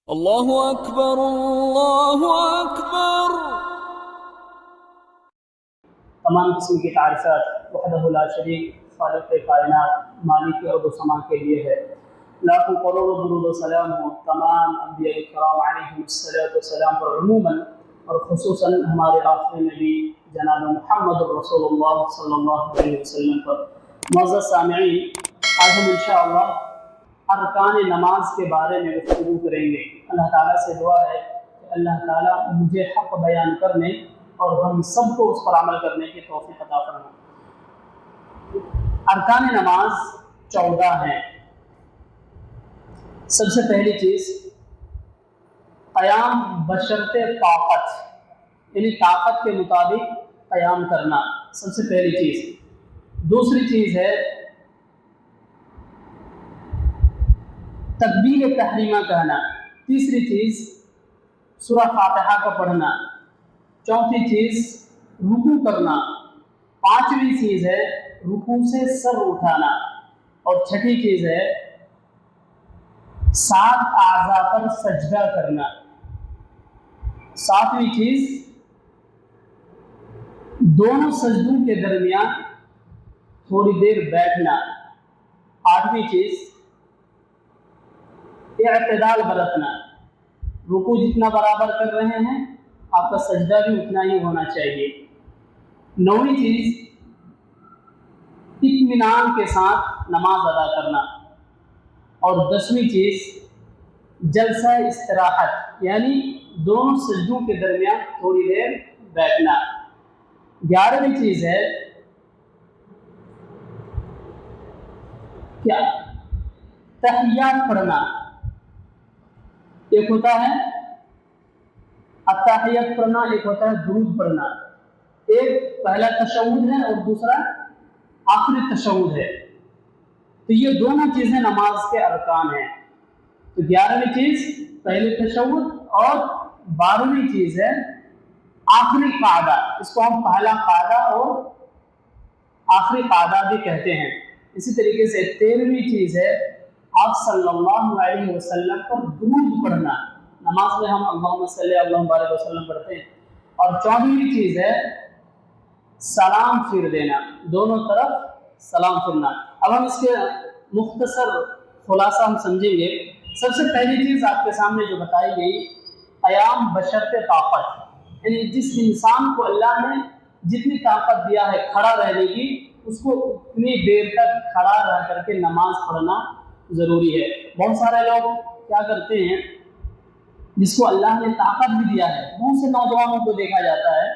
اللہ اکبر اللہ اکبر۔ تمام قسم کی تعریفات وحدہ لا شریک خالق کائنات مالک ارض و سما کے لیے ہے۔ لاکھوں کروڑوں درود و سلام ہو تمام انبیاء کرام علیہم الصلوۃ والسلام پر عموماً اور خصوصاً ہمارے آخری نبی جناب محمد رسول اللہ صلی اللہ علیہ وسلم پر۔ معزز سامعین، آج ہم انشاءاللہ ارکان نماز کے بارے میں گفتگو کریں گے۔ اللہ تعالیٰ سے دعا ہے کہ اللہ تعالیٰ مجھے حق بیان کرنے اور ہم سب کو اس پر عمل کرنے کی توفیق عطا فرمائے۔ ارکان نماز 14 ہیں۔ سب سے پہلی چیز قیام بشرط طاقت، یعنی طاقت کے مطابق قیام کرنا، سب سے پہلی چیز۔ دوسری چیز ہے تکبیر تحریمہ کہنا۔ تیسری چیز سورہ فاتحہ کا پڑھنا۔ چوتھی چیز رکوع کرنا۔ پانچویں چیز ہے رکوع سے سر اٹھانا۔ اور چھٹی چیز ہے 7 اعضاء پر سجدہ کرنا۔ ساتویں چیز دونوں سجدوں کے درمیان تھوڑی دیر بیٹھنا۔ آٹھویں چیز اعتدال برتنا، رکوع جتنا برابر کر رہے ہیں آپ کا سجدہ بھی اتنا ہی ہونا چاہیے۔ نویں چیز اطمینان کے ساتھ نماز ادا کرنا۔ اور 10ویں چیز جلسہ استراحت، یعنی دونوں سجدوں کے درمیان تھوڑی دیر بیٹھنا۔ 11ویں چیز ہے کیا تحیات پڑھنا۔ ایک ہوتا ہے التحیات پڑھنا، ایک ہوتا ہے درود پڑھنا۔ ایک پہلا تشہد ہے اور دوسرا آخری تشہد ہے، تو یہ دونوں چیزیں نماز کے ارکان ہیں۔ تو 11ویں چیز پہلے تشہد اور 12ویں چیز ہے آخری قاعدہ، اس کو ہم پہلا قاعدہ اور آخری قاعدہ بھی کہتے ہیں۔ اسی طریقے سے 13ویں چیز ہے آپ صلی اللہ علیہ وسلم پر درود پڑھنا۔ نماز میں ہم اللہم صلی اللہ علیہ وسلم پڑھتے ہیں۔ اور 14ویں چیز ہے سلام پھیر دینا، دونوں طرف سلام پھرنا۔ اب ہم اس کے مختصر خلاصہ ہم سمجھیں گے۔ سب سے پہلی چیز آپ کے سامنے جو بتائی گئی قیام بشرط طاقت، یعنی جس انسان کو اللہ نے جتنی طاقت دیا ہے کھڑا رہنے کی، اس کو اتنی دیر تک کھڑا رہ کر کے نماز پڑھنا ضروری ہے۔ بہت سارے لوگ کیا کرتے ہیں، جس کو اللہ نے طاقت بھی دیا ہے، بہت سے نوجوانوں کو دیکھا جاتا ہے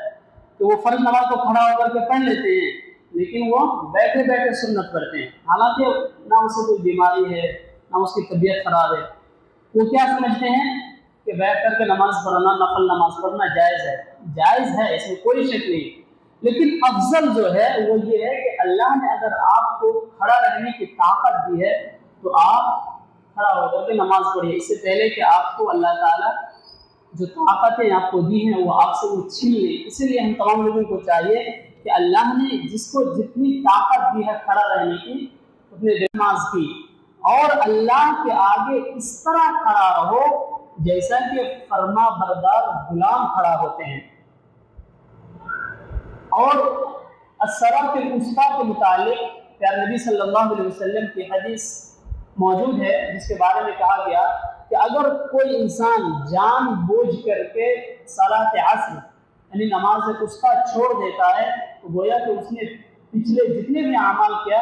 کہ وہ فرض نماز کو کھڑا ہو کر کے پڑھ لیتے ہیں، لیکن وہ بیٹھے بیٹھے سنت پڑھتے ہیں، حالانکہ نہ اسے کوئی بیماری ہے نہ اس کی طبیعت خراب ہے۔ وہ کیا سمجھتے ہیں کہ بیٹھ کر کے نماز پڑھنا، نفل نماز پڑھنا جائز ہے۔ جائز ہے، اس میں کوئی شک نہیں، لیکن افضل جو ہے وہ یہ ہے کہ اللہ نے اگر آپ کو کھڑا رہنے کی طاقت دی ہے تو آپ کھڑا ہو کر کے نماز پڑھیے، اس سے پہلے کہ آپ کو اللہ تعالیٰ جو طاقتیں آپ کو دی ہیں وہ آپ سے وہ چھین لیں۔ اسی لیے ہم تمام لوگوں کو چاہیے کہ اللہ نے جس کو جتنی طاقت دی ہے کھڑا رہنے کی، اتنے نماز کی، اور اللہ کے آگے اس طرح کھڑا رہو جیسا کہ فرما بردار غلام کھڑا ہوتے ہیں۔ اور الصلاۃ الوسطیٰ کے متعلق پیارے نبی صلی اللہ علیہ وسلم کی حدیث موجود ہے، جس کے بارے میں کہا گیا کہ اگر کوئی انسان جان بوجھ کر کے صلاۃ عصر یعنی نماز وسطیٰ چھوڑ دیتا ہے تو گویا کہ اس نے پچھلے جتنے بھی اعمال کیا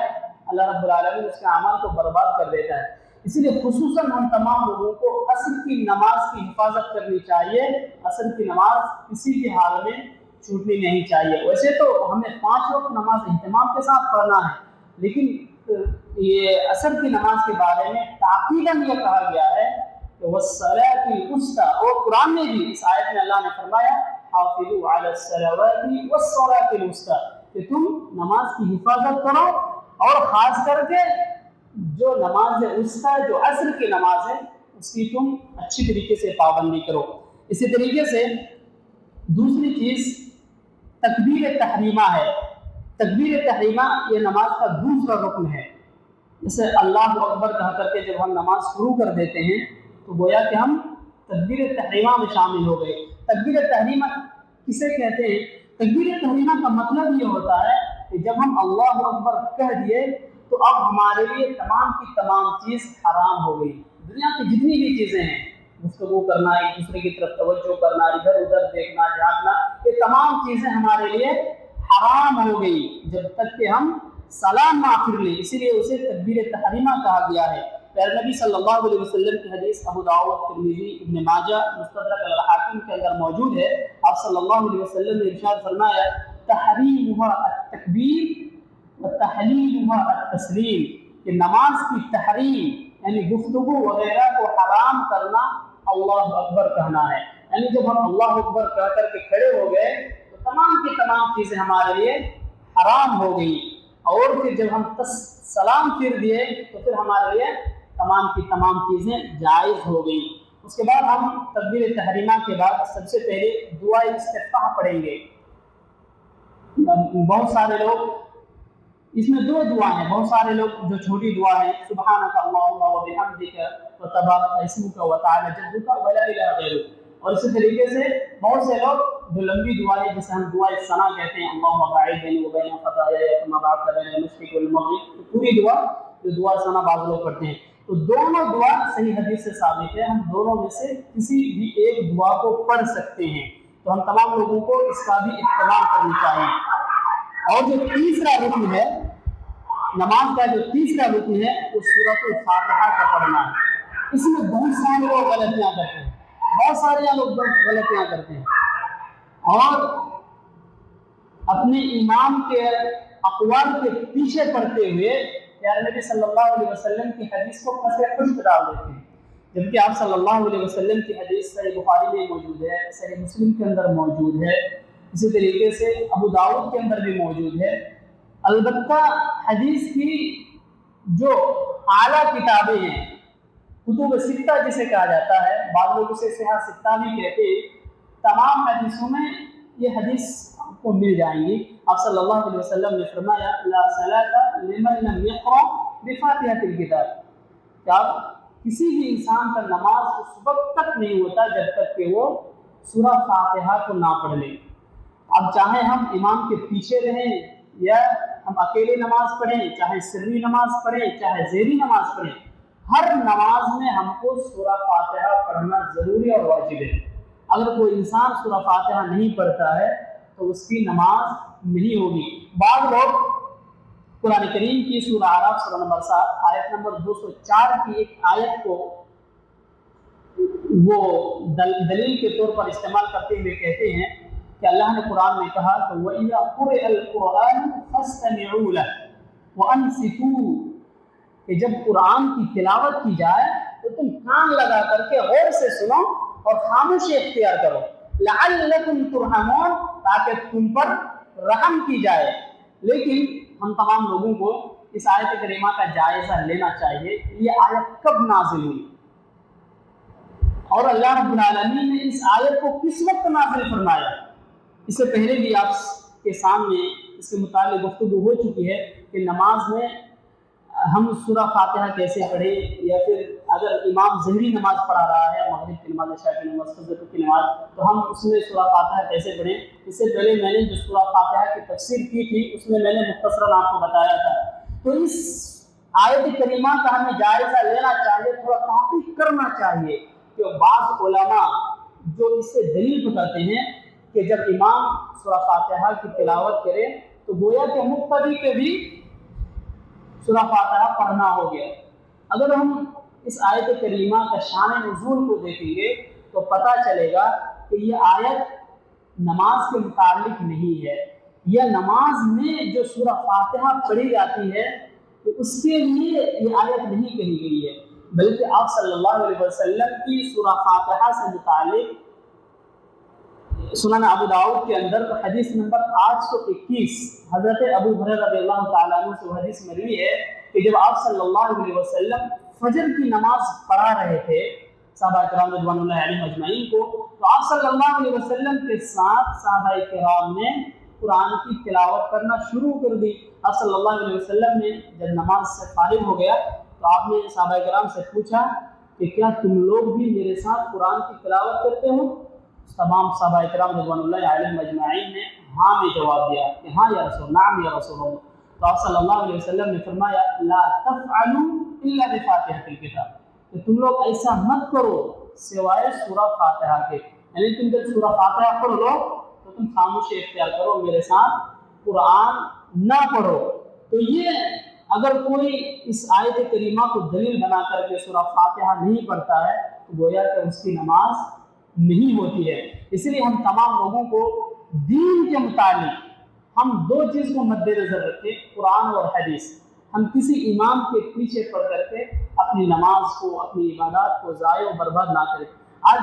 اللہ رب العالمین اس کے اعمال کو برباد کر دیتا ہے۔ اسی لیے خصوصاً ہم تمام لوگوں کو عصر کی نماز کی حفاظت کرنی چاہیے۔ عصر کی نماز کسی بھی حال میں چھوٹنی نہیں چاہیے۔ ویسے تو ہمیں 5 وقت نماز اہتمام کے ساتھ پڑھنا ہے، لیکن یہ عصر کی نماز کے بارے میں تاکیداً یہ کہا گیا ہے کہ وَالصَّلَاةِ الْوُسْطَىٰ، اور قرآن میں بھی اس آیت میں اللہ نے فرمایا حافظوا علی الصلوات والصلاة الوسطیٰ، کہ تم نماز کی حفاظت کرو، اور خاص کر کے جو نماز وسطیٰ جو عصر کی نماز ہے اس کی تم اچھی طریقے سے پابندی کرو۔ اسی طریقے سے دوسری چیز تکبیر تحریمہ ہے۔ تکبیر تحریمہ یہ نماز کا دوسرا رکن ہے۔ جیسے اللہ اکبر کہا کر کے جب ہم نماز شروع کر دیتے ہیں تو گویا کہ ہم تکبیر تحریمہ میں شامل ہو گئے۔ تکبیر تحریمہ کسے کہتے ہیں؟ تکبیر تحریمہ کا مطلب یہ ہوتا ہے کہ جب ہم اللہ اکبر کہہ دیے تو اب ہمارے لیے تمام کی تمام چیز حرام ہو گئی۔ دنیا کی جتنی بھی چیزیں ہیں، گفتگو کرنا، ایک دوسرے کی طرف توجہ کرنا، ادھر ادھر دیکھنا، جھانکنا، یہ تمام چیزیں ہمارے لیے حرام ہو گئی جب تک کہ ہم سلام نہ پھر لیں۔ اسی لیے اسے تکبیر تحریمہ کہا گیا ہے۔ پیارے نبی صلی اللہ علیہ وسلم کی حدیث ابو داؤد، ترمذی، ابن ماجہ، مستدرک الحاکم کے اندر موجود ہے۔ آپ صلی اللہ علیہ وسلم نے ارشاد فرمایا تحریمها التکبیر وتحلیلها التسلیم، کہ نماز کی تحریم یعنی گفتگو وغیرہ کو حرام کرنا اللہ اکبر کہنا ہے۔ یعنی جب ہم اللہ اکبر کہہ کر کے کھڑے ہو گئے تو تمام کی تمام چیزیں ہمارے لیے حرام ہو گئی، اور پھر جب ہم سلام پھر دیے تو پھر ہمارے لیے تمام کی تمام چیزیں جائز ہو گئی۔ اس کے بعد ہم تکبیر تحریمہ کے بعد سب سے پہلے دعائے استفتاح پڑھیں گے۔ بہت سارے لوگ، اس میں دو دعا ہیں، بہت سارے لوگ جو چھوٹی دعا ہے سبحانک اللہم وبحمدک وتبارک اسمک وتعالی جدک ولا الہ غیرک، اور اسی طریقے سے بہت سے لوگ جو لمبی دعا ہے جسے ہم دعائے ثنا کہتے ہیں، اللہم باعث بینی و بین خطایائی کما بعدت بین المشرق والمغرب، پوری دعا جو دعا ثنا بعض لوگ پڑھتے ہیں، تو دونوں دعا صحیح حدیث سے ثابت ہے، ہم دونوں میں سے کسی بھی ایک دعا کو پڑھ سکتے ہیں، تو ہم تمام لوگوں کو اس کا بھی اہتمام کرنی چاہیے۔ اور جو تیسرا رکن ہے نماز کا، جو تیسرا رکن ہے وہ سورۃ الفاتحہ کا پڑھنا ہے۔ اس میں بہت سارے لوگ غلطیاں کرتے ہیں، بہت سارے لوگ غلطیاں کرتے ہیں، اور اپنے امام کے اقوال کے پیچھے پڑتے ہوئے پیارے نبی صلی اللہ علیہ وسلم کی حدیث کو پس پشت ڈال دیتے ہیں، جبکہ آپ صلی اللہ علیہ وسلم کی حدیث صحیح بخاری میں موجود ہے، صحیح مسلم کے اندر موجود ہے، اسی طریقے سے ابو داؤد کے اندر بھی موجود ہے۔ البتہ حدیث کی جو اعلیٰ کتابیں ہیں، کتب ستہ جسے کہا جاتا ہے، بعض لوگ اسے صحیح ستہ بھی کہتے ہیں، تمام حدیثوں میں یہ حدیث آپ کو مل جائیں گی۔ آپ صلی اللہ علیہ وسلم نے فرمایا لا صلاۃ لمن لم یقرأ بفاتحۃ الکتاب، کہ کسی بھی انسان کا نماز اس وقت تک نہیں ہوتا جب تک کہ وہ سورہ فاتحہ کو نہ پڑھ لے۔ اب چاہے ہم امام کے پیچھے رہیں یا ہم اکیلے نماز پڑھیں، چاہے سری نماز پڑھیں، چاہے زیری نماز پڑھیں، ہر نماز میں ہم کو سورہ فاتحہ پڑھنا ضروری اور واجب ہے۔ اگر کوئی انسان سورہ فاتحہ نہیں پڑھتا ہے تو اس کی نماز نہیں ہوگی۔ بعض لوگ قرآن کریم کی سورہ اعراف سورہ نمبر 7 آیت نمبر 204 کی ایک آیت کو وہ دلیل کے طور پر استعمال کرتے ہوئے کہتے ہیں کہ اللہ نے قرآن میں کہا کہ وَإِذَا قُرِئَ الْقُرْآنُ فَاسْتَمِعُوا لَهُ وَأَنصِتُوا، کہ جب قرآن کی تلاوت کی جائے تو تم کان لگا کر کے غور سے سنو اور خاموشی اختیار کرو، لَعَلَّكُمْ تُرْحَمُونَ، تاکہ تم پر رحم کی جائے۔ لیکن ہم تمام لوگوں کو اس آیت کریمہ کا جائزہ لینا چاہیے، یہ آیت کب نازل ہوئی اور اللہ رب العالمین نے اس آیت کو کس وقت نازل فرمایا۔ اس سے پہلے بھی آپ کے سامنے اس کے متعلق گفتگو ہو چکی ہے کہ نماز میں ہم سورہ فاتحہ کیسے پڑھیں، یا پھر اگر امام ظہری نماز پڑھا رہا ہے، مغرب کی نماز، عشاء کی نماز، فجر کی نماز، تو ہم اس میں سورہ فاتحہ کیسے پڑھیں۔ اس سے پہلے میں نے جو سورہ فاتحہ کی تفسیر کی تھی اس میں نے مختصراً آپ کو بتایا تھا۔ تو اس آیت کریمہ کا ہمیں جائزہ لینا چاہیے، تھوڑا تحقیق کرنا چاہیے، کہ بعض علماء جو اس سے دلیل بتاتے ہیں کہ جب امام سورہ فاتحہ کی تلاوت کرے تو گویا کہ مقتدی پہ بھی سورہ فاتحہ پڑھنا ہو گیا۔ اگر ہم اس آیت کریمہ کا شان نزول کو دیکھیں گے تو پتہ چلے گا کہ یہ آیت نماز کے متعلق نہیں ہے، یا نماز میں جو سورہ فاتحہ پڑھی جاتی ہے تو اس کے لیے یہ آیت نہیں کہی گئی ہے، بلکہ آپ صلی اللہ علیہ وسلم کی سورہ فاتحہ سے متعلق سنن ابو داؤد کے اندر حدیث نمبر 821 حضرت ابو ہریرہ رضی اللہ تعالیٰ عنہ سے حدیث مروی ہے کہ جب آپ صلی اللہ علیہ وسلم فجر کی نماز پڑھا رہے تھے صحابہ کرام رضوان اللہ علیہم اجمعین کو، تو آپ صلی اللہ علیہ وسلم کے ساتھ صحابہ کرام نے قرآن کی تلاوت کرنا شروع کر دی۔ آپ صلی اللہ علیہ وسلم نے جب نماز سے فارغ ہو گیا تو آپ نے صحابہ کرام سے پوچھا کہ کیا تم لوگ بھی میرے ساتھ قرآن کی تلاوت کرتے ہو؟ تمام صحابہ کرام رضوان اللہ علیہم اجمعین نے ہاں میں جواب دیا کہ ہاں یا رسول، نعم یا رسول اللہ۔ تو آپ صلی اللہ علیہ وسلم نے فرمایا لا تفعلوا الا بفاتحۃ الکتاب، کہ تم لوگ ایسا مت کرو سوائے سورہ فاتحہ کے، یعنی تم جب سورہ فاتحہ پڑھ لو تو تم خاموشی اختیار کرو، میرے ساتھ قرآن نہ پڑھو۔ تو یہ اگر کوئی اس آیت کریمہ کو دلیل بنا کر کے سورہ فاتحہ نہیں پڑھتا ہے تو گویا کہ اس کی نماز نہیں ہوتی ہے۔ اس لیے ہم تمام لوگوں کو دین کے متعلق ہم دو چیز کو مد نظر رکھیں، قرآن اور حدیث۔ ہم کسی امام کے پیچھے پڑھ کر کے اپنی نماز کو، اپنی عبادات کو ضائع و برباد نہ کریں۔ آج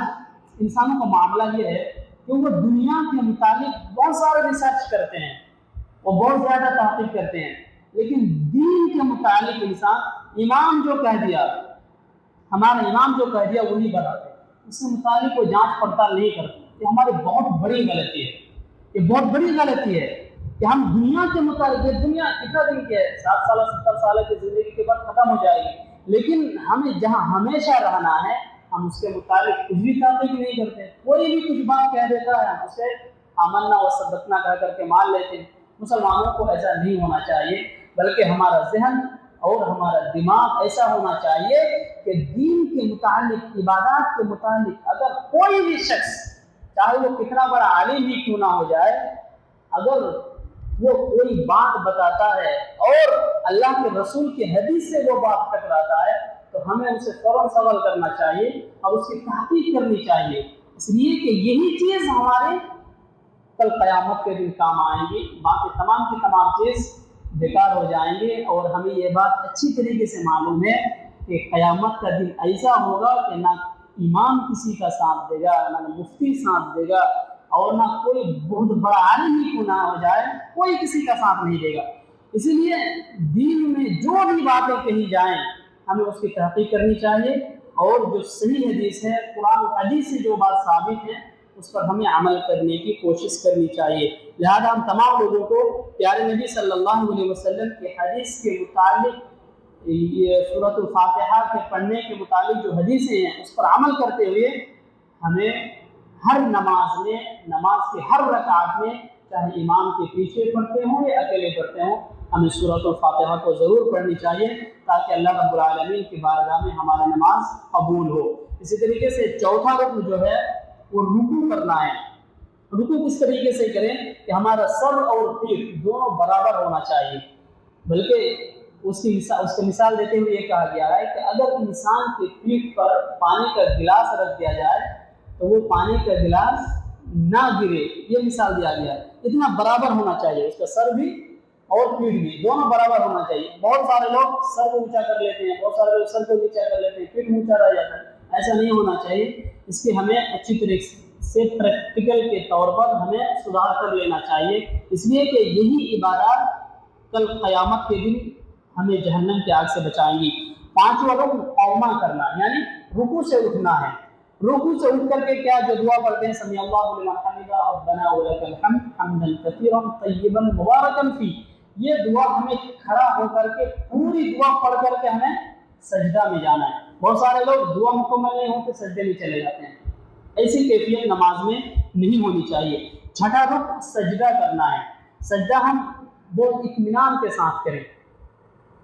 انسانوں کا معاملہ یہ ہے کہ وہ دنیا کے متعلق بہت سارے ریسرچ کرتے ہیں، وہ بہت زیادہ تحقیق کرتے ہیں، لیکن دین کے متعلق انسان امام جو کہہ دیا، ہمارا امام جو کہہ دیا وہی بتاتے ہیں، اس کے متعلق کوئی جانچ پڑتال نہیں کرتے۔ یہ ہماری بہت بڑی غلطی ہے، یہ بہت بڑی غلطی ہے کہ ہم دنیا کے متعلق، یہ دنیا کتنا دن کی ہے، 60 سال 70 سال کی زندگی کے بعد ختم ہو جائے گی، لیکن ہمیں جہاں ہمیشہ رہنا ہے ہم اس کے متعلق کچھ بھی تحقیق نہیں کرتے۔ کوئی بھی کچھ بات کہہ دیتا ہے ہم اسے آمنا و صدقنا کہہ کر کے مان لیتے ہیں۔ مسلمانوں کو ایسا نہیں ہونا چاہیے، بلکہ ہمارا ذہن اور ہمارا دماغ ایسا ہونا چاہیے کہ دین کے متعلق، عبادات کے متعلق اگر کوئی بھی شخص، چاہے وہ کتنا بڑا عالم ہی کیوں نہ ہو جائے، اگر وہ کوئی بات بتاتا ہے اور اللہ کے رسول کی حدیث سے وہ بات ٹکراتا ہے تو ہمیں اسے فوراً سوال کرنا چاہیے اور اس کی تحقیق کرنی چاہیے، اس لیے کہ یہی چیز ہمارے کل قیامت کے دن کام آئیں گی، باقی تمام کی تمام چیز بیکار ہو جائیں گے۔ اور ہمیں یہ بات اچھی طریقے سے معلوم ہے کہ قیامت کا دن ایسا ہوگا کہ نہ امام کسی کا ساتھ دے گا، نہ مفتی ساتھ دے گا، اور نہ کوئی بہت بڑا عالم ہی کیوں نہ ہو جائے کوئی کسی کا ساتھ نہیں دے گا۔ اسی لیے دین میں جو بھی باتیں کہی جائیں ہمیں اس کی تحقیق کرنی چاہیے، اور جو صحیح حدیث ہے، قرآن و حدیث سے جو بات ثابت ہے اس پر ہمیں عمل کرنے کی کوشش کرنی چاہیے۔ لہذا ہم تمام لوگوں کو پیارے نبی صلی اللہ علیہ وسلم کی حدیث کے متعلق، یہ سورۃ الفاتحہ کے پڑھنے کے متعلق جو حدیثیں ہیں اس پر عمل کرتے ہوئے ہمیں ہر نماز میں، نماز کے ہر رکعت میں، چاہے امام کے پیچھے پڑھتے ہوں یا اکیلے پڑھتے ہوں، ہمیں سورۃ الفاتحہ کو ضرور پڑھنی چاہیے تاکہ اللہ رب العالمین کی بارگاہ میں ہماری نماز قبول ہو۔ اسی طریقے سے چوتھا رکن جو ہے وہ رکوع کرنا ہے۔ رکوع کس طریقے سے کریں کہ ہمارا سر اور پیٹھ دونوں برابر ہونا چاہیے، بلکہ اس کی مثال دیتے ہوئے یہ کہا گیا ہے کہ اگر انسان کی پیٹھ پر پانی کا گلاس رکھ دیا جائے تو وہ پانی کا گلاس نہ گرے، یہ مثال دیا گیا ہے۔ اتنا برابر ہونا چاہیے، اس کا سر بھی اور پیٹھ بھی دونوں برابر ہونا چاہیے۔ بہت سارے لوگ سر کو اونچا کر لیتے ہیں، بہت سارے لوگ سر کو نیچا کر لیتے ہیں، پیٹھ اونچا رہ جاتا ہے، ایسا نہیں ہونا چاہیے۔ اس کی ہمیں اچھی طریقے سے پریکٹیکل کے طور پر ہمیں سدھار کر لینا چاہیے، اس لیے کہ یہی عبادات کل قیامت کے دن ہمیں جہنم کی آگ سے بچائیں گی۔ پانچواں رکن قوما کرنا، یعنی رکوع سے اٹھنا ہے۔ رکوع سے اٹھ کر کے کیا جو دعا پڑھتے ہیں، سمیع اللہ لمن حمدہ ربنا ولک الحمد حمدا کثیرا طیبا مبارکا فیہ، یہ دعا ہمیں کھڑا ہو کر کے پوری دعا پڑھ کر کے ہمیں سجدہ میں جانا ہے۔ بہت سارے لوگ دعا مکمل نہیں ہوتے سجدے میں چلے جاتے ہیں، ایسی کیفیت نماز میں نہیں ہونی چاہیے۔ چھٹا رکن سجدہ کرنا ہے۔ سجدہ ہم بہت اطمینان کے ساتھ کریں،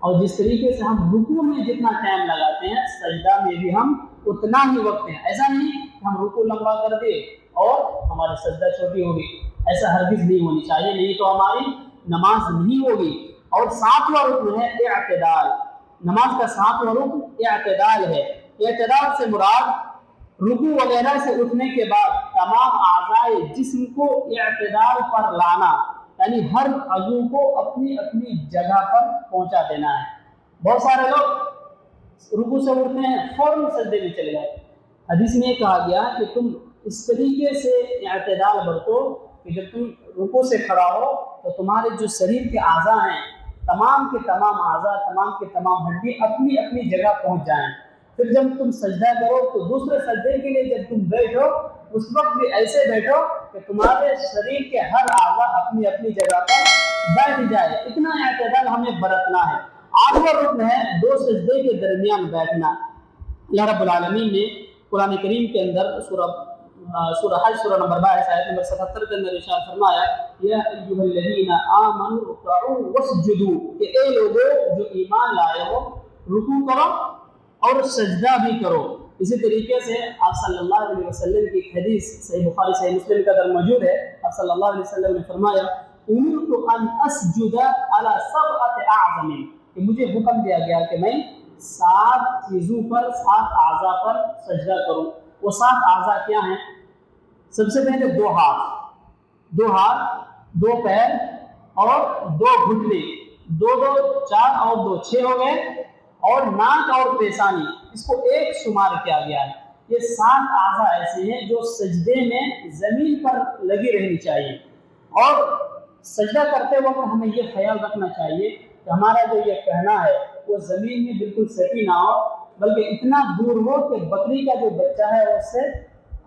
اور جس طریقے سے ہم رکوع میں جتنا ٹائم لگاتے ہیں سجدہ میں بھی ہم اتنا ہی وقت ہیں۔ ایسا نہیں کہ ہم رکوع لمبا کر دیں اور ہماری سجدہ چھوٹی ہوگی، ایسا ہرگز نہیں ہونی چاہیے، نہیں تو ہماری نماز نہیں ہوگی۔ اور ساتواں رکن ہے اعتدال۔ نماز کا ساتواں رکن اعتدال ہے۔ اعتدال سے مراد رکوع وغیرہ سے اٹھنے کے بعد تمام اعضائے جسم کو اعتدال پر لانا، یعنی ہر عضو کو اپنی اپنی جگہ پر پہنچا دینا ہے۔ بہت سارے لوگ رکوع سے اٹھتے ہیں فوراً سجدے میں چلے جاتے ہیں۔ حدیث میں یہ کہا گیا کہ تم اس طریقے سے اعتدال برتو کہ جب تم رکوع سے کھڑا ہو تو تمہارے جو شریر کے اعضاء ہیں، تمام کے تمام اعضاء، تمام کے تمام ہڈی اپنی اپنی جگہ پہنچ جائیں۔ پھر جب تم سجدہ کرو تو دوسرے سجدے کے لیے جب تم بیٹھو اس وقت بھی ایسے بیٹھو کہ تمہارے شریر کے ہر اعضاء اپنی اپنی جگہ پر بیٹھ جائے۔ اتنا اعتدال ہمیں برتنا ہے۔ آٹھواں رکن ہے دو سجدے کے درمیان بیٹھنا۔ اللہ رب العالمین نے قرآن کریم کے اندر سورہ حج سورہ نمبر 22 آیت نمبر 77 کے اندر ارشاد فرمایا یا ایھا الذین آمنوا ارکعوا واسجدوا کہ اے لوگو جو ایمان لائے ہو رکوع کرو اور سجدہ بھی کرو۔ اسی طریقے سے آپ صلی اللہ علیہ وسلم کی ایک حدیث صحیح بخاری صحیح مسلم کا در موجود ہے، آپ صلی اللہ علیہ وسلم نے فرمایا امرت ان اسجد علی سبعۃ اعظم کہ مجھے حکم دیا گیا کہ میں 7 چیزوں پر 7 اعضاء پر سجدہ کروں۔ وہ 7 اعضاء کیا ہیں؟ سب سے پہلے 2 ہاتھ 2 پیر اور 2 گھٹنے، 2 4 اور 2 6 ہو گئے، اور ناک اور پیشانی، اس کو 1 شمار کیا گیا ہے۔ یہ 7 اعضاء ایسے ہیں جو سجدے میں زمین پر لگی رہنی چاہیے، اور سجدہ کرتے وقت ہمیں یہ خیال رکھنا چاہیے کہ ہمارا جو یہ کہنا ہے وہ زمین میں بالکل سٹی نہ ہو، بلکہ اتنا دور ہو کہ بکری کا جو بچہ ہے اس سے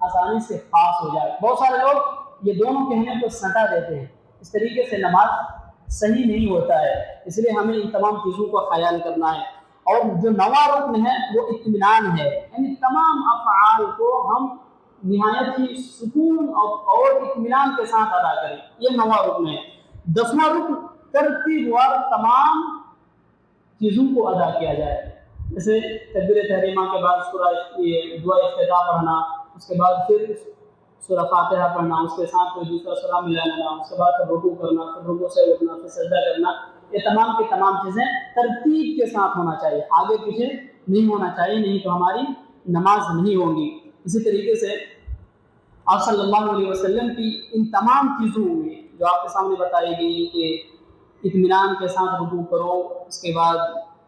آسانی سے پاس ہو جائے۔ بہت سارے لوگ یہ دونوں کہنے کو سٹا دیتے ہیں، اس طریقے سے نماز صحیح نہیں ہوتا ہے، اس لیے ہمیں ان تمام چیزوں کا خیال کرنا ہے۔ اور جو 9واں رکن ہے وہ اطمینان ہے، یعنی تمام افعال کو ہم نہایت ہی سکون اور اطمینان کے ساتھ ادا کریں، یہ 9واں رکن ہے۔ 10واں رکن ترتیب وار تمام چیزوں کو ادا کیا جائے، جیسے تکبیر تحریمہ کے بعد سورہ دعا افتتاح پڑھنا، اس کے بعد پھر سورہ فاتحہ پڑھنا، اس کے ساتھ کوئی دوسرا سورہ ملا لینا، اس کے بعد پھر رکوع کرنا، پھر رکوع سے اٹھنا، پھر سجدہ کرنا، یہ تمام کی تمام چیزیں ترتیب کے ساتھ ہونا چاہیے، آگے پیچھے نہیں ہونا چاہیے، نہیں تو ہماری نماز نہیں ہوگی۔ اسی طریقے سے آپ صلی اللہ علیہ وسلم کی ان تمام چیزوں میں جو آپ کے سامنے بتائی گئی کہ اطمینان کے ساتھ رکوع کرو، اس کے بعد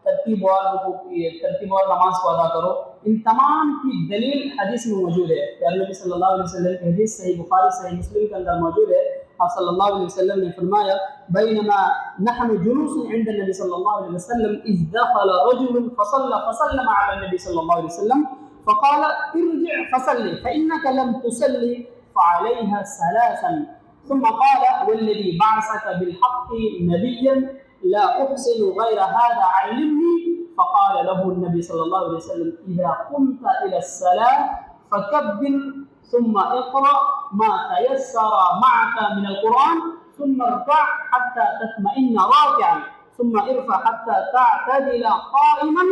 ترتیب وار نماز کو ادا کرو، ان تمام کی دلیل حدیث میں موجود ہے۔ پیارے نبی صلی اللہ علیہ وسلم کی حدیث صحیح بخاری صحیح مسلم کے اندر موجود ہے، آپ صلی اللہ علیہ وسلم نے فرمایا بینما نحن جلوس عند النبی صلی اللہ علیہ وسلم اذ دخل رجل فسلم على النبی صلی اللہ علیہ وسلم فقال ارجع فصلي فإنك لم تصلي فعليها 3 ثم قال والذي بعثك بالحق نبيا لا أحسن غير هذا علمني فقال له النبي صلى الله عليه وسلم إذا قمت إلى الصلاة فكبر ثم اقرأ ما تيسر معك من القرآن ثم ارفع حتى تطمئن راكعا ثم ارفع حتى تعتدل قائما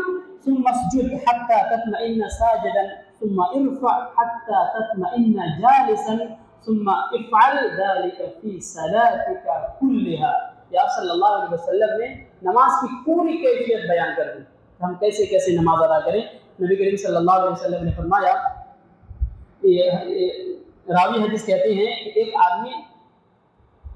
ثم اسجد حتى تطمئن ساجدا ثم ارفع حتى تطمئن جالسا ثم افعل ذلك في صلاتك كلها۔ یا آپ صلی اللہ علیہ وسلم نے نماز کی پوری کیفیت بیان کر دی کہ ہم کیسے کیسے نماز ادا کریں۔ نبی کریم صلی اللہ علیہ وسلم نے فرمایا، راوی حدیث کہتے ہیں کہ ایک آدمی،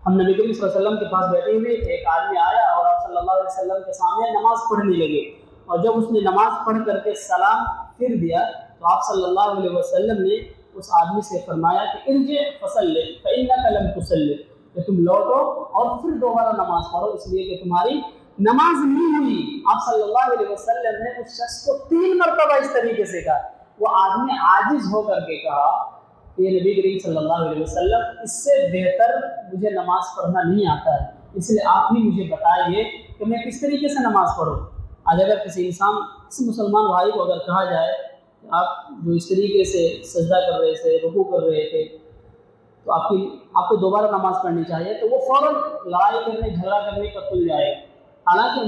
ہم نبی کریم صلی اللہ علیہ وسلم کے پاس بیٹھے ہوئے، ایک آدمی آیا اور آپ صلی اللہ علیہ وسلم کے سامنے نماز پڑھنے لگے، اور جب اس نے نماز پڑھ کر کے سلام پھر دیا تو آپ صلی اللہ علیہ وسلم نے اس آدمی سے فرمایا کہ ارجع فصلی فإنک لم تصلی، کہ تم لوٹو اور پھر دوبارہ نماز پڑھو، اس لیے کہ تمہاری نماز نہیں ہوئی۔ آپ صلی اللہ علیہ وسلم نے اس شخص کو 3 مرتبہ اس طریقے سے کہا، وہ آدمی عاجز ہو کر کے کہا یہ نبی کریم صلی اللہ علیہ وسلم اس سے بہتر مجھے نماز پڑھنا نہیں آتا ہے، اس لیے آپ ہی مجھے بتائیے کہ میں کس طریقے سے نماز پڑھوں۔ آج اگر کسی مسلمان بھائی کو اگر کہا جائے کہ آپ جو اس طریقے سے سجدہ کر رہے تھے، رکوع کر رہے تھے، تو آپ کو دوبارہ نماز پڑھنی چاہیے، تو وہ فوراً لڑائی کرنے جھگڑا کرنے پر تل جائے گا۔ حالانکہ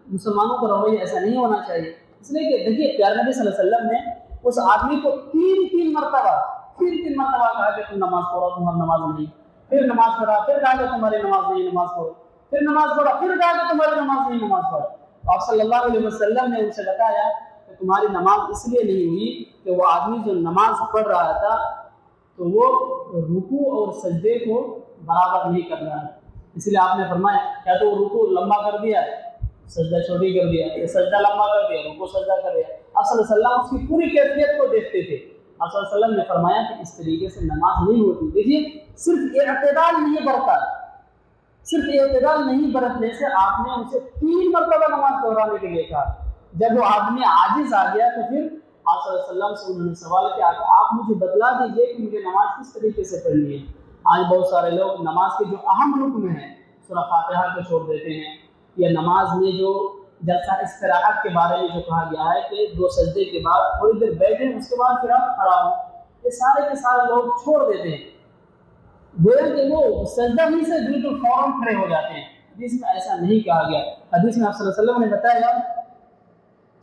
مسلمانوں کا رویہ ایسا نہیں ہونا چاہیے، اس لیے کہ دیکھیے پیارے نبی صلی اللہ علیہ وسلم نے اس آدمی کو 3 مرتبہ کہا کہ تم نماز پڑھو، تمہاری نماز نہیں، پھر نماز پڑھا، پھر کہا کہ تمہاری نماز نہیں، نماز پڑھو، پھر نماز پڑھا، پھر کہا کہ تمہاری نماز نہیں، نماز پڑھو۔ تو آپ صلی اللہ علیہ وسلم نے ان سے بتایا کہ تمہاری نماز اس لیے نہیں ہوئی کہ وہ آدمی جو نماز پڑھ رہا تھا تو وہ رکوع اور سجدے کو برابر نہیں کر رہا ہے، اس لیے آپ نے فرمایا یا تو وہ رکوع لمبا کر دیا، سجدہ چھوٹی کر دیا، یا سجدہ لمبا کر دیا، رکوع سجدہ کر دیا۔ آپ صلی اللہ علیہ وسلم اس کی پوری کیفیت کو دیکھتے تھے۔ آپ صلی اللہ علیہ وسلم نے فرمایا کہ اس طریقے سے نماز نہیں ہوتی۔ دیکھیے صرف اعتدال نہیں برتا، صرف اعتدال نہیں برتنے سے آپ نے اسے 3 مرتبہ نماز دہرانے کے لیے کہا۔ جب وہ آدمی عاجز آ گیا تو پھر آپ صلی اللہ علیہ وسلم سے انہوں نے سوال کیا کہ آپ مجھے بتلا دیجئے کہ مجھے نماز کس طریقے سے پڑھنی ہے۔ آج بہت سارے لوگ نماز کے جو اہم رکن ہیں سورہ فاتحہ کو چھوڑ دیتے ہیں، یا نماز میں جو جلسہ استراحت کے بارے میں جو کہا گیا ہے کہ 2 سجدے کے بعد تھوڑی دیر بیٹھیں اس کے بعد پھر آپ کھڑا ہوں، یہ سارے کے سارے لوگ چھوڑ دیتے ہیں، گویا کہ وہ سجدہ ہی سے بالکل فوراً کھڑے ہو جاتے ہیں۔ حدیث میں ایسا نہیں کہا گیا۔ حدیث میں آپ صلی اللہ علیہ وسلم نے بتایا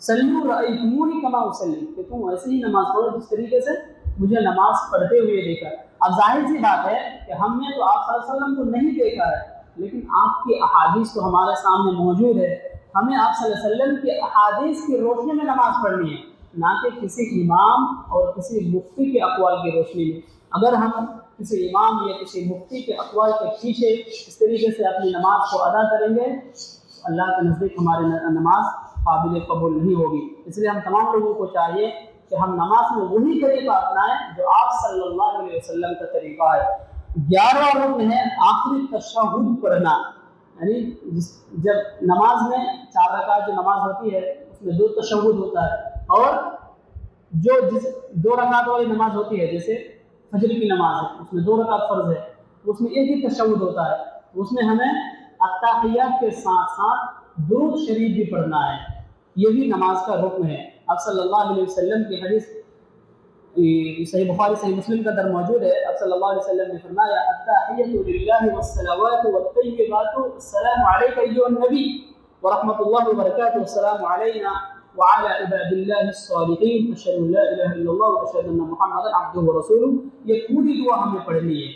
سلو رأیتمونی کما اصلی، کہ تم ایسے ہی نماز پڑھو جس طریقے سے مجھے نماز پڑھتے ہوئے دیکھا۔ اب ظاہر سی بات ہے کہ ہم نے تو آپ صلی اللہ علیہ وسلم کو نہیں دیکھا ہے، لیکن آپ کی احادیث تو ہمارے سامنے موجود ہے، ہمیں آپ صلی اللہ علیہ وسلم کی احادیث کی روشنی میں نماز پڑھنی ہے، نہ کہ کسی امام اور کسی مفتی کے اقوال کی روشنی میں۔ اگر ہم کسی امام یا کسی مفتی کے اقوال کے پیچھے اس طریقے سے اپنی نماز کو ادا کریں گے، اللہ کے نزدیک ہماری نماز قابل قبول نہیں ہوگی۔ اس لیے ہم تمام لوگوں کو چاہیے کہ ہم نماز میں وہی طریقہ اپنائیں جو آپ صلی اللہ علیہ وسلم کا طریقہ ہے۔ 11واں رکن ہے آخری تشہد پڑھنا، یعنی جب نماز میں 4 رکعت جو نماز ہوتی ہے اس میں 2 تشہد ہوتا ہے، اور جو 2 رکعت والی نماز ہوتی ہے جیسے فجر کی نماز ہے اس میں 2 رکعت فرض ہے، اس میں ایک ہی تشہد ہوتا ہے، اس میں ہمیں التحیات کے ساتھ ساتھ درود شریف بھی پڑھنا ہے، یہی نماز کا رکن ہے۔ اب صلی اللہ علیہ وسلم کی حدیث صحیح بخاری صحیح مسلم کا در موجود ہے، اب صلی اللہ علیہ وسلم نے فرمایا التحیات للہ والصلوات والطیبات السلام علیک ایھا النبی ورحمۃ اللہ وبرکاتہ السلام علینا وعلى عباد اللہ الصالحین اشہد ان لا الہ الا اللہ واشہد ان محمدا عبدہ ورسولہ۔ یہ پوری دعا ہمیں پڑھنی ہے۔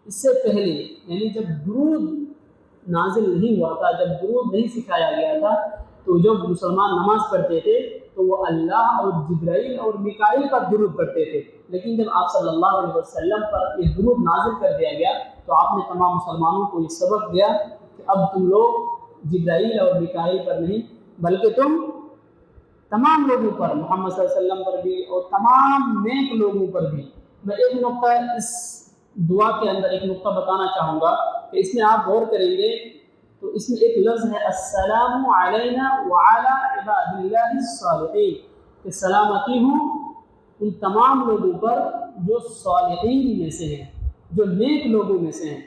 اس سے پہلے یعنی جب درود نازل نہیں ہوا تھا، جب درود نہیں سکھایا گیا تھا، تو جب مسلمان نماز پڑھتے تھے تو وہ اللہ اور جبرائیل اور میکائیل کا درود پڑھتے تھے، لیکن جب آپ صلی اللہ علیہ وسلم پر یہ درود نازل کر دیا گیا تو آپ نے تمام مسلمانوں کو یہ سبق دیا کہ اب تم لوگ جبرائیل اور میکائیل پر نہیں بلکہ تم تمام لوگوں پر، محمد صلی اللہ علیہ وسلم پر بھی اور تمام نیک لوگوں پر بھی۔ میں ایک نقطہ اس دعا کے اندر ایک نقطہ بتانا چاہوں گا کہ اس میں آپ غور کریں گے تو اس میں ایک لفظ ہے السلام علینا وعلی عباد اللہ الصالحین، کہ سلامتی ہوں ان تمام لوگوں پر جو صالحین میں سے ہیں، جو نیک لوگوں میں سے ہیں۔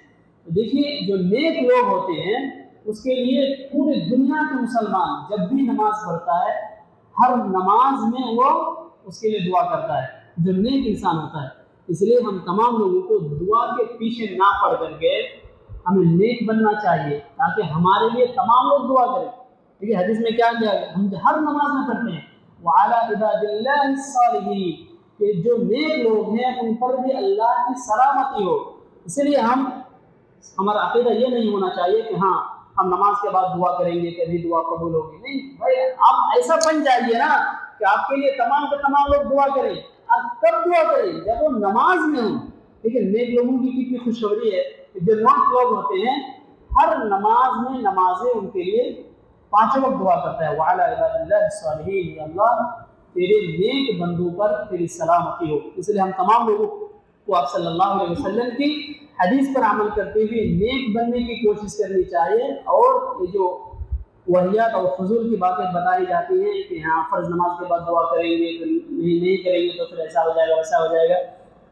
تو دیکھیے جو نیک لوگ ہوتے ہیں اس کے لیے پوری دنیا کے مسلمان جب بھی نماز پڑھتا ہے ہر نماز میں وہ اس کے لیے دعا کرتا ہے، جو نیک انسان ہوتا ہے۔ اس لیے ہم تمام لوگوں کو دعا کے پیچھے نہ پڑ کر کے ہمیں نیک بننا چاہیے تاکہ ہمارے لیے تمام لوگ دعا کریں۔ دیکھیے حدیث میں کیا کیا ہے، ہم ہر نماز میں پڑھتے ہیں وعلی عباد اللہ الصالحین، کہ جو نیک لوگ ہیں ان پر بھی اللہ کی سلامتی ہو۔ اسی لیے ہمارا عقیدہ یہ نہیں ہونا چاہیے کہ ہاں ہم نماز کے بعد دعا کریں گے کہ ابھی دعا قبول ہوگی، نہیں بھائی، آپ ایسا بن جائیے نا کہ آپ کے لیے تمام کے تمام لوگ دعا کریں۔ آپ کب دعا کریں؟ جب وہ نماز میں ہوں۔ لیکن نیک لوگوں کی کتنی خوشخبری ہے کہ جو نیک لوگ ہوتے ہیں ہر نماز میں نمازیں ان کے لیے 5 وقت دعا کرتا ہے وعلی عباد اللہ الصالحین، یا اللہ تیرے نیک بندوں پر تیری سلامتی ہو۔ اس لیے ہم تمام لوگوں کو آپ صلی اللہ علیہ وسلم کی حدیث پر عمل کرتے ہوئے نیک بننے کی کوشش کرنی چاہیے، اور یہ جو وحیات اور فضول کی باتیں بتائی جاتی ہیں کہ ہاں فرض نماز کے بعد دعا کریں گے تو نہیں کریں گے تو پھر ایسا ہو جائے گا ویسا ہو جائے گا،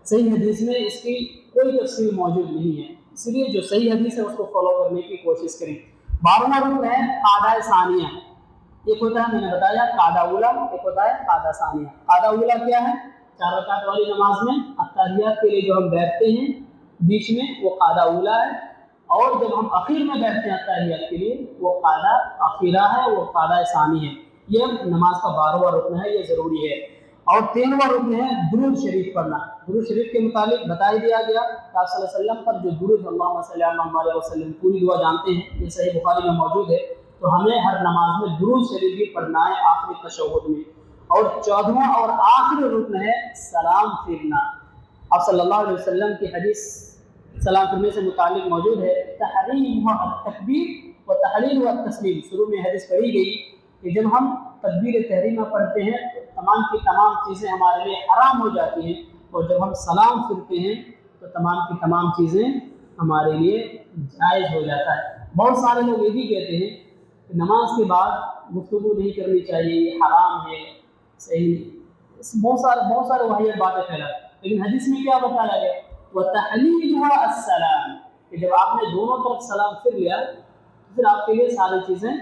صحیح حدیث میں اس کی کوئی تفصیل موجود نہیں ہے۔ اس لیے جو صحیح حدیث ہے اس کو فالو کرنے کی کوشش کریں۔ 12واں رکن ہے قاعدہ ثانیہ۔ ایک ہوتا ہے میں نے بتایا قاعدہ اولا، ایک ہوتا ہے قاعدہ ثانیہ۔ قاعدہ اولا کیا ہے؟ 4 رکعت والی نماز میں التحیات کے لیے جو ہم بیٹھتے ہیں بیچ میں وہ قاعدہ اولا ہے، اور جب ہم اخیر میں بیٹھتے ہیں التحیات کے لیے وہ قاعدہ اخیرہ ہے، وہ قاعدہ ثانی ہے۔ یہ نماز کا 12واں رکن ہے، یہ ضروری ہے۔ اور 13واں رکن ہے درود شریف پڑھنا۔ درود شریف کے متعلق بتا دیا گیا کہ آپ صلی اللہ علیہ وسلم پر جو درود اللہم صلی اللہ علیہ وسلم پوری دعا جانتے ہیں، یہ صحیح بخاری میں موجود ہے، تو ہمیں ہر نماز میں درود شریف بھی پڑھنا ہے آخری تشہد میں۔ اور 14واں اور آخری رکن ہے سلام پھیرنا۔ آپ صلی اللہ علیہ وسلم کی حدیث سلام پھیرنے سے متعلق موجود ہے تحریم التکبیر و تحلیل و التسلیم۔ شروع میں حدیث پڑھی گئی کہ جب ہم تکبیر تحریمہ پڑھتے ہیں تو تمام کی تمام چیزیں ہمارے لیے حرام ہو جاتی ہیں، اور جب ہم سلام پھرتے ہیں تو تمام کی تمام چیزیں ہمارے لیے جائز ہو جاتا ہے۔ بہت سارے لوگ یہ بھی کہتے ہیں کہ نماز کے بعد گفتگو نہیں کرنی چاہیے، یہ حرام ہے، صحیح نہیں، بہت سارے واحد باتیں پھیلاتے، لیکن حدیث میں کیا بتایا گیا؟ وَتَحْلِيلُهَا السَّلَامُ، کہ جب آپ نے دونوں طرف سلام پھر لیا تو پھر آپ کے لیے ساری چیزیں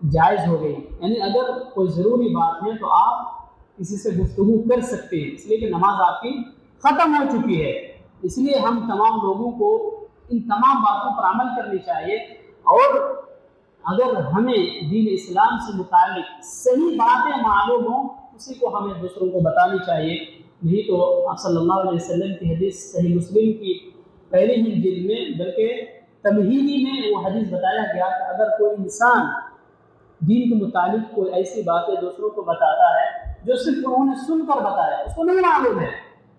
جائز ہو گئی. یعنی اگر کوئی ضروری بات ہے تو آپ کسی سے گفتگو کر سکتے ہیں، اس لیے کہ نماز آپ کی ختم ہو چکی ہے. اس لیے ہم تمام لوگوں کو ان تمام باتوں پر عمل کرنی چاہیے، اور اگر ہمیں دین اسلام سے متعلق صحیح باتیں معلوم ہوں اسی کو ہمیں دوسروں کو بتانی چاہیے. نہیں تو آپ صلی اللہ علیہ وسلم کی حدیث صحیح مسلم کی پہلے ہی جلد میں بلکہ تمہیدی میں وہ حدیث بتایا گیا کہ اگر کوئی انسان دین کے متعلق کوئی ایسی باتیں دوسروں کو بتاتا ہے جو صرف انہوں نے سن کر بتایا، اس کو نہیں معلوم ہے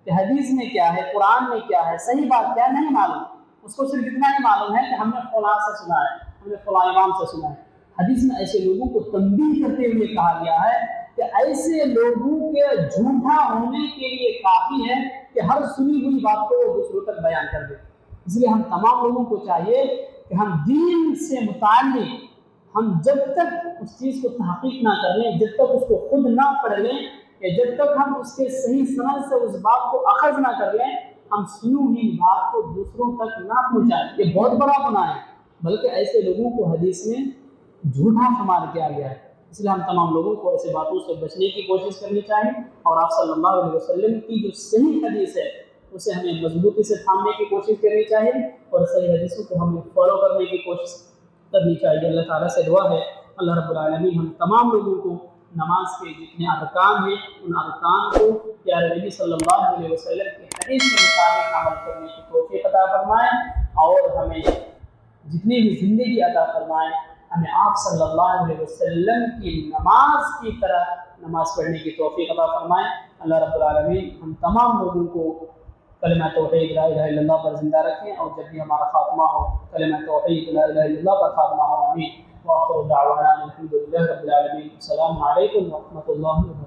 کہ حدیث میں کیا ہے، قرآن میں کیا ہے، صحیح بات کیا ہے، نہیں معلوم. اس کو صرف اتنا ہی معلوم ہے کہ ہم نے فلاں سے سنا ہے، ہم نے فلاں امام سے سنا ہے. حدیث میں ایسے لوگوں کو تنبیہ کرتے ہوئے کہا گیا ہے کہ ایسے لوگوں کے جھوٹا ہونے کے لیے کافی ہے کہ ہر سنی ہوئی بات کو وہ دوسروں تک بیان کر دے. اس لیے ہم تمام لوگوں کو چاہیے کہ ہم دین سے متعلق ہم جب تک اس چیز کو تحقیق نہ کر لیں، جب تک اس کو خود نہ پڑھ لیں، یا جب تک ہم اس کے صحیح سمجھ سے اس بات کو اخذ نہ کر لیں، ہم سنی ہوئی بات کو دوسروں تک نہ پہنچائیں. یہ بہت بڑا گناہ ہے، بلکہ ایسے لوگوں کو حدیث میں جھوٹا شمار کیا گیا ہے. اس لیے ہم تمام لوگوں کو ایسے باتوں سے بچنے کی کوشش کرنی چاہیے، اور آپ صلی اللہ علیہ وسلم کی جو صحیح حدیث ہے اسے ہمیں مضبوطی سے تھامنے کی کوشش کرنی چاہیے، اور صحیح حدیثوں کو ہمیں فالو کرنے کی کوشش کرنی چاہیے. اللہ تعالیٰ سے دعا ہے اللہ رب العالمین ہم تمام لوگوں کو نماز کے جتنے ارکان ہیں ان ارکان کو پیارے نبی صلی اللہ علیہ وسلم کی حدیث کے مطابق عمل کرنے کی توفیق عطا فرمائیں، اور ہمیں جتنی بھی زندگی عطا فرمائیں ہمیں آپ صلی اللہ علیہ وسلم کی نماز کی طرح نماز پڑھنے کی توفیق عطا فرمائیں. اللہ رب العالمین ہم تمام لوگوں کو کلمہ توحید لا الہ الا اللہ پر زندہ رکھیں، اور جب بھی ہمارا خاتمہ ہو کلمہ توحید لا الہ الا اللہ پر خاتمہ ہو. آمین. وآخر دعوانا الحمد للہ رب العالمین. السلام علیکم ورحمۃ اللہ وبرکاتہ.